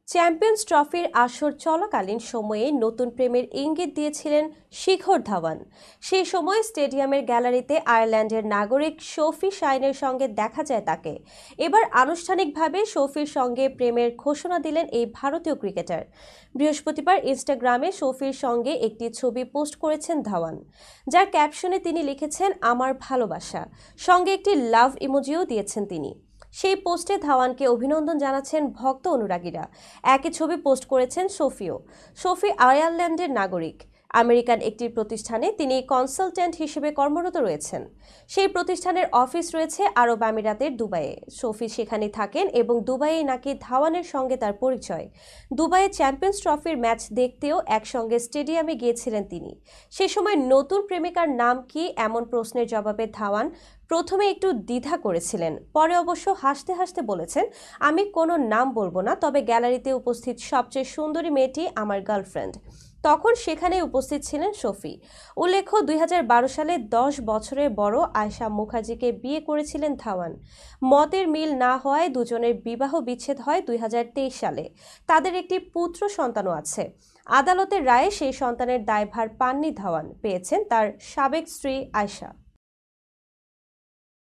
Champions ট্রফির আসর চলাকালীন সময়ে নতুন প্রেমের ইঙ্গিত দিয়েছিলেন শিখর ধাওয়ান। সেই সময় স্টেডিয়ামের গ্যালারিতে আয়ারল্যান্ডের নাগরিক সোফি শাইনের সঙ্গে দেখা যায় তাকে। এবার আনুষ্ঠানিকভাবে সোফির সঙ্গে প্রেমের ঘোষণা দিলেন এই ভারতীয় ক্রিকেটার। বৃহস্পতিবার ইনস্টাগ্রামে সোফির সঙ্গে একটি ছবি পোস্ট করেছেন ধাওয়ান, যার ক্যাপশনে তিনি লিখেছেন আমার ভালোবাসা, সঙ্গে একটি লাভ ইমোজিও দিয়েছেন তিনি। সেই পোস্টে ধাওয়ানকে অভিনন্দন জানাচ্ছেন ভক্ত অনুরাগীরা। একই ছবি পোস্ট করেছেন সোফিও। সোফি আয়ারল্যান্ডের নাগরিক। আমেরিকান একটি প্রতিষ্ঠানে তিনি কনসালট্যান্ট হিসেবে কর্মরত রয়েছেন। সেই প্রতিষ্ঠানের অফিস রয়েছে আরব আমিরাতের দুবাইয়ে। সোফি সেখানে থাকেন এবং দুবাইয়ে নাকি ধাওয়ানের সঙ্গে তার পরিচয়। দুবাইয়ে চ্যাম্পিয়ন্স ট্রফির ম্যাচ দেখতেও একসঙ্গে স্টেডিয়ামে গিয়েছিলেন তিনি। সে সময় নতুন প্রেমিকার নাম কি এমন প্রশ্নের জবাবে ধাওয়ান প্রথমে একটু দ্বিধা করেছিলেন, পরে অবশ্য হাসতে হাসতে বলেছেন, আমি কোনো নাম বলবো না, তবে গ্যালারিতে উপস্থিত সবচেয়ে সুন্দরী মেয়েটি আমার গার্লফ্রেন্ড। তখন সেখানে উপস্থিত ছিলেন সোফি। উল্লেখ্য, ২০১২ সালে ১০ বছরের বড় আয়শা মুখার্জিকে বিয়ে করেছিলেন ধাওয়ান। মতের মিল না হওয়ায় দুজনের বিবাহ বিচ্ছেদ হয় ২০২৩ সালে। তাদের একটি পুত্র সন্তানও আছে। আদালতের রায়ে সেই সন্তানের দায়ভার পাননি ধাওয়ান, পেয়েছেন তার সাবেক স্ত্রী আয়শা।